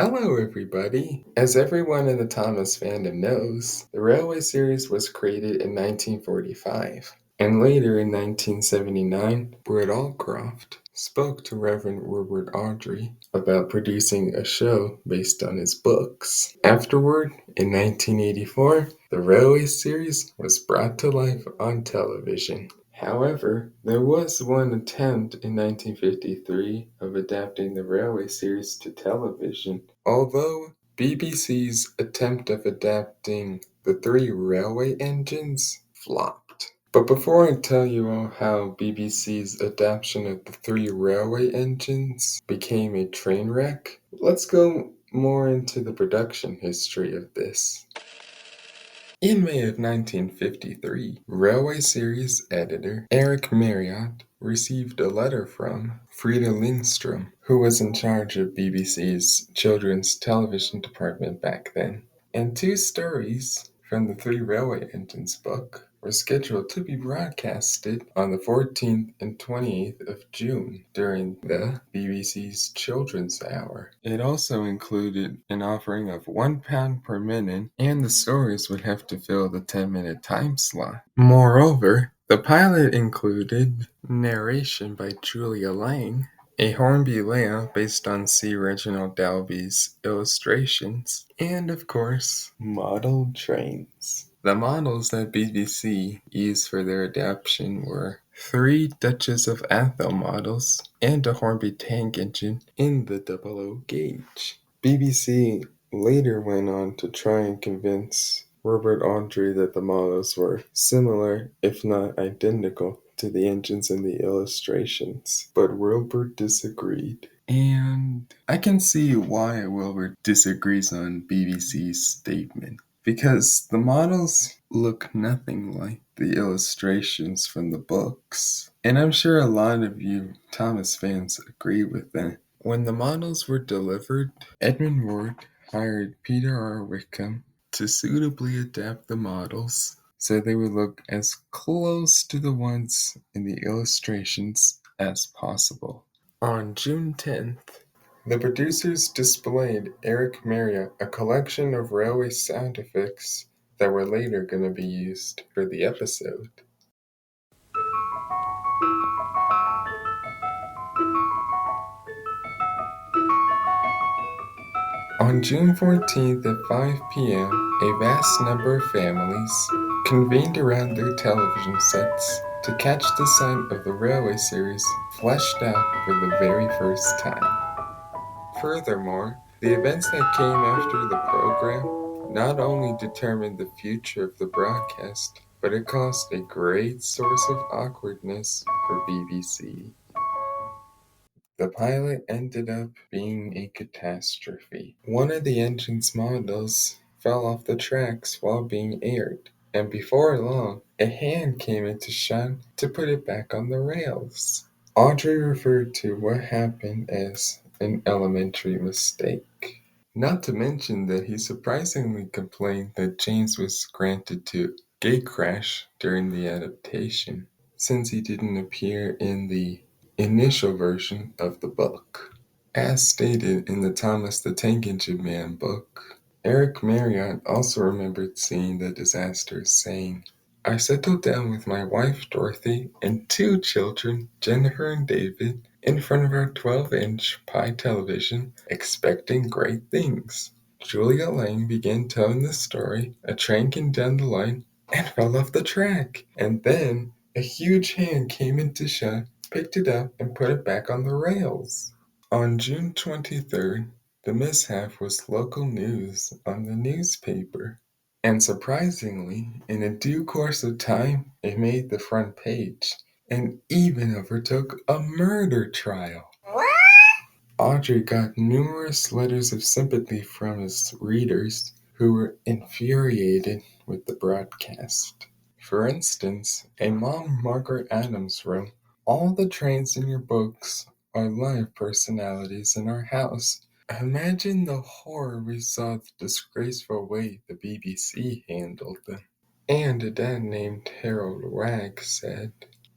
Hello, everybody. As everyone in the Thomas fandom knows, the Railway series was created in 1945, and later in 1979, Brett Allcroft spoke to Reverend Robert Audrey about producing a show based on his books. Afterward, in 1984, the Railway series was brought to life on television. However, there was one attempt in 1953 of adapting the Railway series to television, although BBC's attempt of adapting the three railway engines flopped. But before I tell you all how BBC's adaptation of the three railway engines became a train wreck, let's go more into the production history of this. In May of 1953, Railway series editor Eric Marriott received a letter from Frida Lindstrom, who was in charge of BBC's children's television department back then, and two stories from the Three Railway Engines book were scheduled to be broadcasted on the 14th and 28th of June during the BBC's Children's Hour. It also included an offering of £1 per minute, and the stories would have to fill the 10-minute time slot. Moreover, the pilot included narration by Julia Lang, a Hornby layout based on C. Reginald Dalby's illustrations, and of course, model trains. The models that BBC used for their adaptation were 3 Duchess of Atholl models and a Hornby tank engine in the 00 gauge. BBC later went on to try and convince Robert Audrey that the models were similar, if not identical, to the engines in the illustrations, but Wilbur disagreed. And I can see why Wilbur disagrees on BBC's statement, because the models look nothing like the illustrations from the books. And I'm sure a lot of you Thomas fans agree with that. When the models were delivered, Edmund Ward hired Peter R. Wickham to suitably adapt the models so they would look as close to the ones in the illustrations as possible. On June 10th, the producers displayed Eric Marriott a collection of railway sound effects that were later going to be used for the episode. On June 14th at 5 p.m., a vast number of families convened around their television sets to catch the sight of the Railway series fleshed out for the very first time. Furthermore, the events that came after the program not only determined the future of the broadcast, but it caused a great source of awkwardness for BBC. The pilot ended up being a catastrophe. One of the engine's models fell off the tracks while being aired, and before long, a hand came into shot to put it back on the rails. Audrey referred to what happened as an elementary mistake. Not to mention that he surprisingly complained that James was granted to gatecrash during the adaptation, since he didn't appear in the initial version of the book. As stated in the Thomas the Tank Engine Man book, Eric Marriott also remembered seeing the disaster, saying, "I settled down with my wife Dorothy and 2 children, Jennifer and David, in front of our 12-inch pie television, expecting great things. Julia Lang began telling the story. A train came down the line and fell off the track, and then a huge hand came into shot, picked it up, and put it back on the rails." On June 23rd, the mishap was local news on the newspaper. And surprisingly, in a due course of time, it made the front page and even overtook a murder trial. Audrey got numerous letters of sympathy from his readers who were infuriated with the broadcast. For instance, a mom Margaret Adams wrote, "All the trains in your books are live personalities in our house. Imagine the horror we saw the disgraceful way the BBC handled them." And a dad named Harold Wagg said,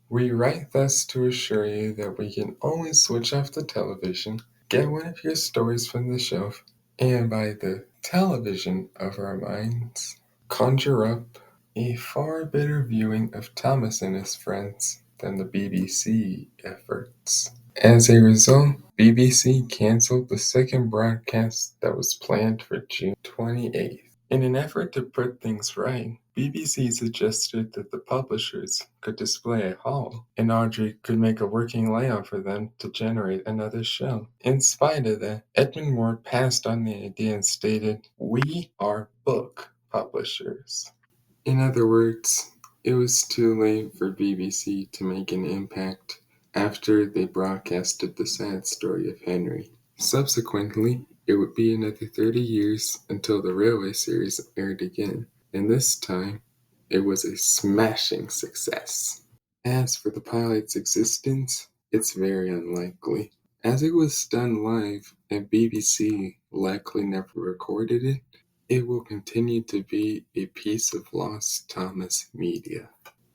"We write thus to assure you that we can always switch off the television, get one of your stories from the shelf, and by the television of our minds, conjure up a far better viewing of Thomas and his friends than the BBC efforts. As a result, BBC cancelled the second broadcast that was planned for June 28th. In an effort to put things right, BBC suggested that the publishers could display a haul, and Audrey could make a working layout for them to generate another show. In spite of that, Edmund Ward passed on the idea and stated, "We are book publishers." In other words, it was too late for BBC to make an impact after they broadcasted the sad story of Henry. Subsequently, it would be another 30 years until the Railway series aired again, and this time it was a smashing success. As for the pilot's existence, it's very unlikely. As it was done live and BBC likely never recorded it, it will continue to be a piece of lost Thomas media.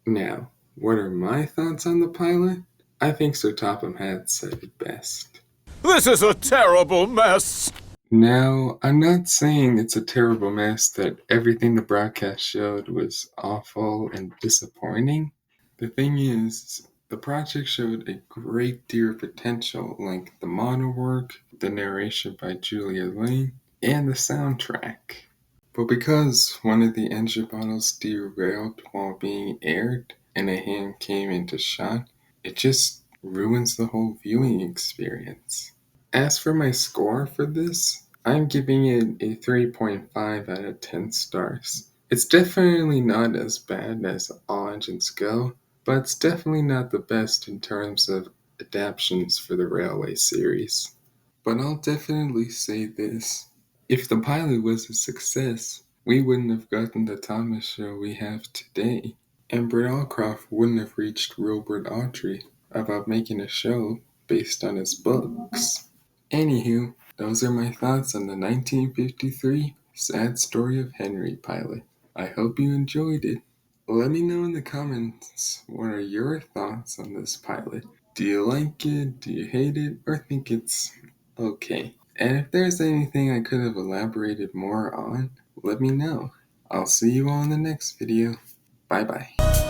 Now, what are my thoughts on the pilot? I think Sir Topham Hatt said it best. This is a terrible mess! Now, I'm not saying it's a terrible mess that everything the broadcast showed was awful and disappointing. The thing is, the project showed a great deal of potential, like the monowork, the narration by Julia Lane, and the soundtrack. But because one of the engine bottles derailed while being aired and a hand came into shot, it just ruins the whole viewing experience. As for my score for this, I'm giving it a 3.5 out of 10 stars. It's definitely not as bad as All Engines Go, but it's definitely not the best in terms of adaptations for the Railway series. But I'll definitely say this. If the pilot was a success, we wouldn't have gotten the Thomas show we have today, and Brett Allcroft wouldn't have reached Wilbur Awdry about making a show based on his books. Anywho, those are my thoughts on the 1953 Sad Story of Henry pilot. I hope you enjoyed it. Let me know in the comments, what are your thoughts on this pilot? Do you like it, do you hate it, or think it's okay? And if there's anything I could have elaborated more on, let me know. I'll see you all in the next video. Bye bye.